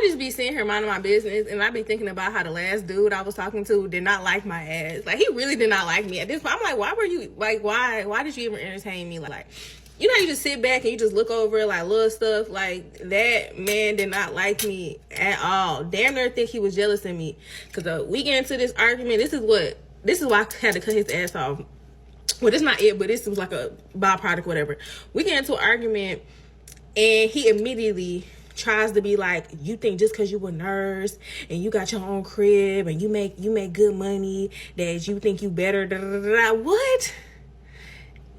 just be sitting here minding my business, and I be thinking about how the last dude I was talking to did not like my ass. Like, he really did not like me. At this point, I'm like, why were you, like, why did you even entertain me? Like, you know, you just sit back and you just look over, like, little stuff. Like, that man did not like me at all. Damn near think he was jealous of me. Because we get into this argument. This is why I had to cut his ass off. Well, this not it, but this was like a byproduct, whatever. We get into an argument, and he immediately tries to be like, you think just because you a nurse and you got your own crib and you make good money that you think you better, da, da, da, da. What?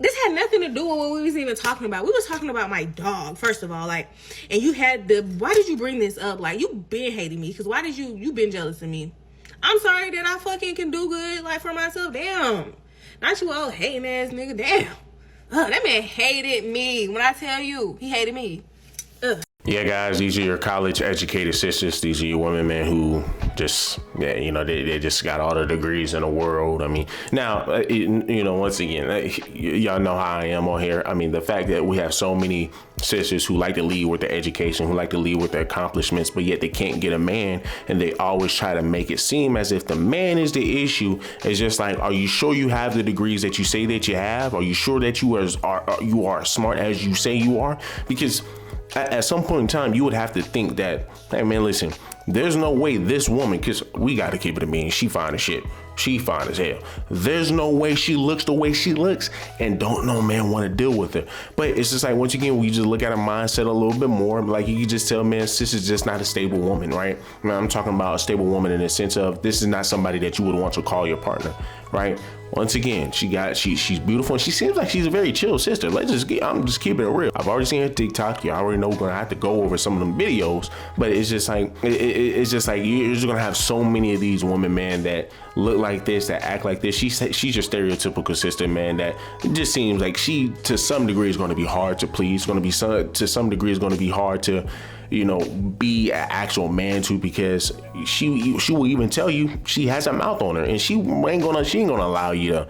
This had nothing to do with what we was even talking about. We was talking about my dog, first of all, like, and you had why did you bring this up? Like, you been hating me, because why did you been jealous of me? I'm sorry that I fucking can do good, like, for myself. Damn. Not you old hating ass nigga. Damn. That man hated me. When I tell you, he hated me. Yeah, guys, these are your college educated sisters. These are your women, man, who just, yeah, you know, they just got all the degrees in the world. I mean, now, you know, once again, y'all know how I am on here. I mean, the fact that we have so many sisters who like to lead with their education, who like to lead with their accomplishments, but yet they can't get a man, and they always try to make it seem as if the man is the issue. It's just like, are you sure you have the degrees that you say that you have? Are you sure that you are as smart as you say you are? Because at some point in time, you would have to think that, hey man, listen, there's no way this woman, because we got to keep it a bean, she fine as shit. She fine as hell. There's no way she looks the way she looks and don't no man want to deal with her. But it's just like, once again, we just look at her mindset a little bit more. Like, you can just tell, man, sis is just not a stable woman, right? I mean, I'm talking about a stable woman in the sense of, this is not somebody that you would want to call your partner, right? Once again, she's beautiful, and she seems like she's a very chill sister. I'm just keeping it real. I've already seen her TikTok. You already know we're gonna have to go over some of them videos, but it's just like, it's just like, you're just gonna have so many of these women, man, that look like this, that act like this. She's your stereotypical sister, man, that it just seems like she, to some degree, is gonna be hard to please. To some degree, is gonna be hard to, you know, be an actual man to, because she will even tell you she has a mouth on her, and she ain't gonna allow you to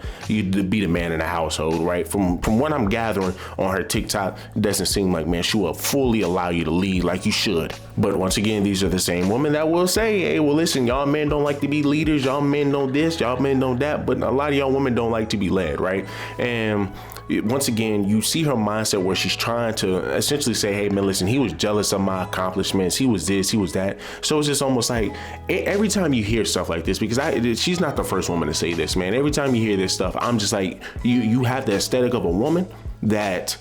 be the man in the household, right? From what I'm gathering on her TikTok, it doesn't seem like, man, she will fully allow you to lead like you should. But once again, these are the same women that will say, hey, well, listen, y'all men don't like to be leaders, y'all men know this, y'all men know that, but a lot of y'all women don't like to be led, right? And once again, you see her mindset where she's trying to essentially say, hey man, listen, he was jealous of my accomplishments, he was this, he was that. So it's just almost like, every time you hear stuff like this, because she's not the first woman to say this, man. Every time you hear this stuff, I'm just like, you have the aesthetic of a woman that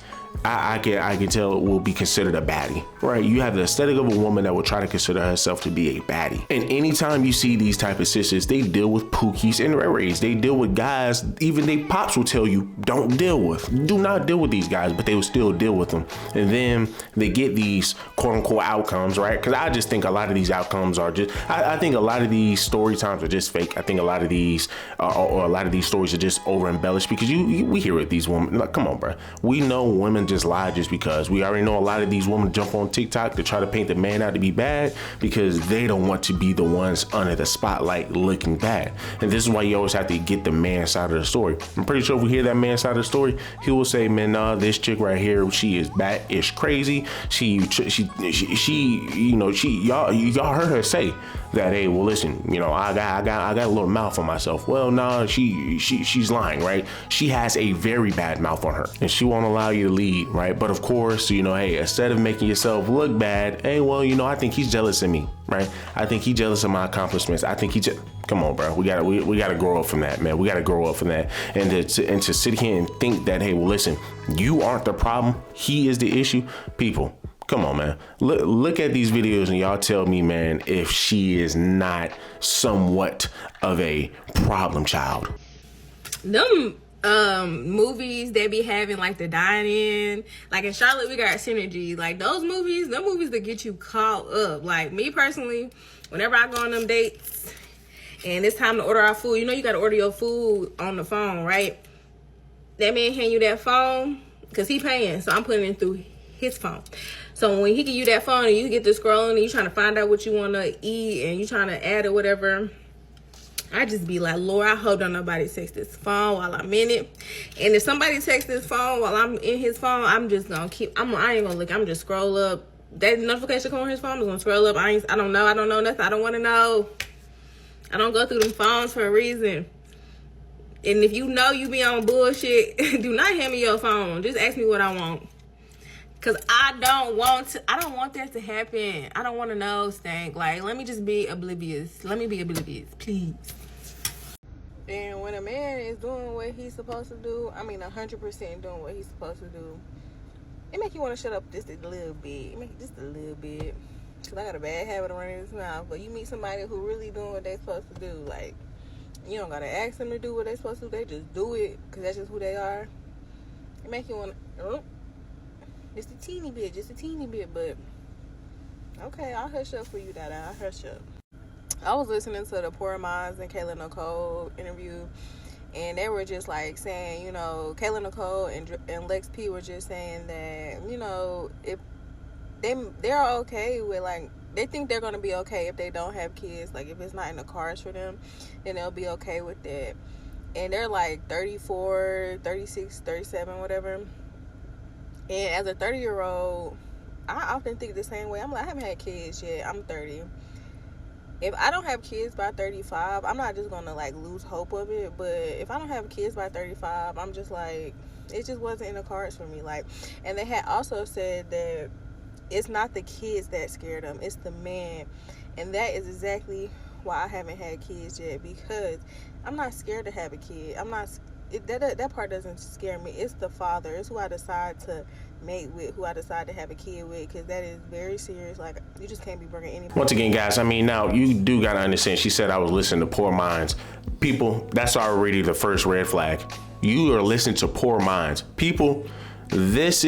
I can tell it will be considered a baddie, right? You have the aesthetic of a woman that will try to consider herself to be a baddie. And anytime you see these type of sisters, they deal with pookies and rays. They deal with guys, even they pops will tell you, do not deal with these guys, but they will still deal with them. And then they get these quote unquote outcomes, right? Because I just think a lot of these outcomes are just, I think a lot of these story times are just fake. I think a lot of these, or a lot of these stories are just over embellished, because we hear it, these women, like, come on, bro. We know women just lie just because. We already know a lot of these women jump on TikTok to try to paint the man out to be bad, because they don't want to be the ones under the spotlight looking bad. And this is why you always have to get the man side of the story. I'm pretty sure if we hear that man side of the story, he will say, man, nah, this chick right here, she is bat-ish crazy. She, you know, y'all heard her say that, hey, well, listen, you know, I got a little mouth on myself. Well, nah, she's lying, right? She has a very bad mouth on her, and she won't allow you to lead, right? But of course, you know, hey, instead of making yourself look bad, hey, well, you know, I think he's jealous of me, right? I think he's jealous of my accomplishments. I think come on, bro. We gotta grow up from that, man. We gotta grow up from that, and to sit here and think that, hey, well, listen, you aren't the problem, he is the issue. People, come on, man. Look at these videos and y'all tell me, man, if she is not somewhat of a problem child. Them movies that be having like the dine-in, like in Charlotte we got Synergy, like them movies that get you caught up. Like me personally, whenever I go on them dates and it's time to order our food, you know, you gotta order your food on the phone, right? That man hand you that phone because he paying, so I'm putting it through his phone. So when he give you that phone and you get to scrolling and you trying to find out what you want to eat and you trying to add or whatever, I just be like, Lord, I hope don't nobody text this phone while I'm in it. And if somebody texts this phone while I'm in his phone, I'm just gonna I ain't gonna look. I'm just scroll up that notification come on his phone, I'm gonna scroll up. I don't know nothing. I don't want to know. I don't go through them phones for a reason. And if you know you be on bullshit, do not hand me your phone. Just ask me what I want. Cause I don't want that to happen. I don't want to know, Stank. Like, let me just be oblivious. Let me be oblivious, please. And when a man is doing what he's supposed to do, 100% doing what he's supposed to do, it make you want to shut up just a little bit. Just a little bit. Cause I got a bad habit of running this mouth. But you meet somebody who really doing what they supposed to do, like, you don't gotta ask them to do what they supposed to do. They just do it, cause that's just who they are. It make you want to, just a teeny bit, but okay, I'll hush up for you, Dada. I'll hush up. I was listening to the Poor Minds and Kayla Nicole interview, and they were just like saying, Kayla Nicole and Lex P were just saying that, if they're okay with, like, they think they're gonna be okay if they don't have kids. Like, if it's not in the cards for them, then they'll be okay with that. And they're like 34, 36, 37, whatever. And as a 30-year-old, I often think the same way. I'm like, I haven't had kids yet. I'm 30. If I don't have kids by 35, I'm not just going to, like, lose hope of it. But if I don't have kids by 35, I'm just like, it just wasn't in the cards for me. Like, and they had also said that it's not the kids that scared them. It's the man. And that is exactly why I haven't had kids yet. Because I'm not scared to have a kid. That part doesn't scare me. It's the father. It's who I decide to mate with, who I decide to have a kid with, because that is very serious. Like, you just can't be bringing anybody. Once again, guys, now you do got to understand, she said I was listening to Poor Minds. People, that's already the first red flag. You are listening to Poor Minds. People, this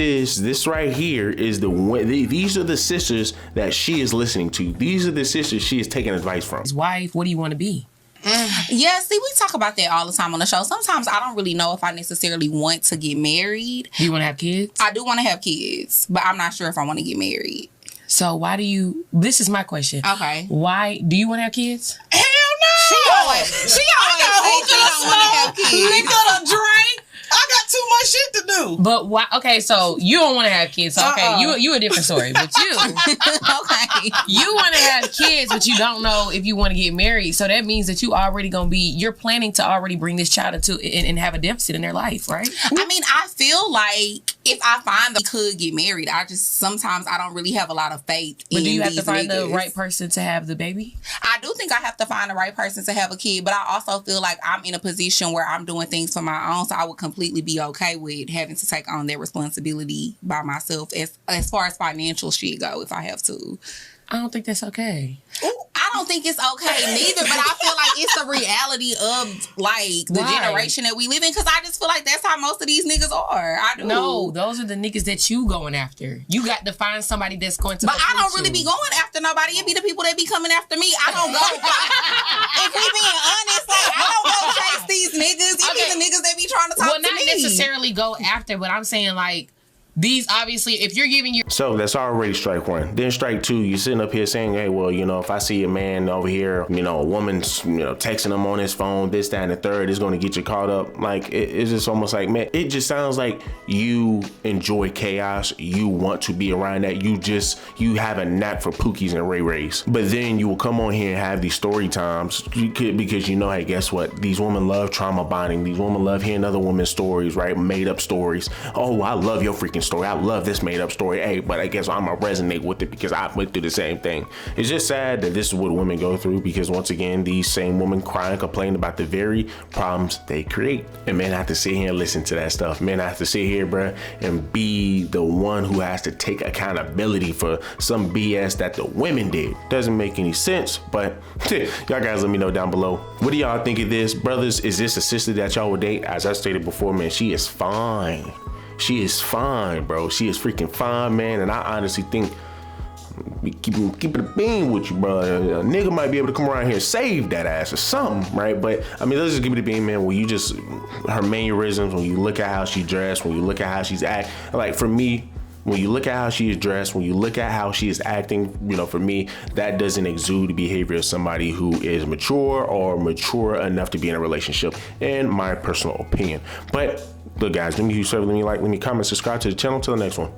right here is these are the sisters that she is listening to. These are the sisters she is taking advice from. His wife, what do you want to be? Yeah, see, we talk about that all the time on the show. Sometimes I don't really know if I necessarily want to get married. Do you want to have kids? I do want to have kids, but I'm not sure if I want to get married. So why do you... This is my question. Okay. Why do you want to have kids? Hell no! She always say she don't want to have kids. They gonna drink. I got too much shit to do. But why? Okay, so you don't want to have kids. So, okay, you a different story. But you, okay, you want to have kids, but you don't know if you want to get married. So that means that you already you're planning to already bring this child into and have a deficit in their life, right? I feel like if I find that we could get married, sometimes I don't really have a lot of faith. But do you have to find the right person to have the baby? I do think I have to find the right person to have a kid, but I also feel like I'm in a position where I'm doing things for my own, so I would completely be okay with having to take on that responsibility by myself as far as financial shit go if I have to. I don't think that's okay. I don't think it's okay neither, but I feel like it's the reality of, like, the generation that we live in, because I just feel like that's how most of these niggas are. I do. No, those are the niggas that you going after. You got to find somebody that's going to. But I don't really be going after nobody. It be the people that be coming after me. I don't go. If we being honest, like, I don't go chase these niggas. It be the niggas that be trying to talk to me. Well, not necessarily go after, but I'm saying, like, these, obviously, if you're giving your... So that's already strike one. Then strike two, you're sitting up here saying, hey, well, if I see a man over here, a woman's, texting him on his phone, this, that, and the third is going to get you caught up. Like, it's just almost like, man, it just sounds like you enjoy chaos. You want to be around that. You have a knack for Pookies and Ray Rays. But then you will come on here and have these story times because hey, guess what? These women love trauma bonding. These women love hearing other women's stories, right? Made up stories. Oh, I love your freaking story. I love this made up story. Hey, but I guess I'm gonna resonate with it because I went through the same thing. It's just sad that this is what women go through, because once again, these same women cry and complain about the very problems they create. And men have to sit here and listen to that stuff. Men have to sit here, bruh, and be the one who has to take accountability for some BS that the women did. Doesn't make any sense, but y'all guys let me know down below. What do y'all think of this? Brothers, is this a sister that y'all would date? As I stated before, man, she is fine. She is fine, bro. She is freaking fine, man. And I honestly think, keep it a bean with you, bro. A nigga might be able to come around here and save that ass or something, right? But let's just give it a bean, man. Her mannerisms, when you look at how she dressed, when you look at how she's act, like for me, when you look at how she is dressed, when you look at how she is acting, for me, that doesn't exude the behavior of somebody who is mature or mature enough to be in a relationship, in my personal opinion. But look, guys, let me like, let me comment, subscribe to the channel. Till the next one.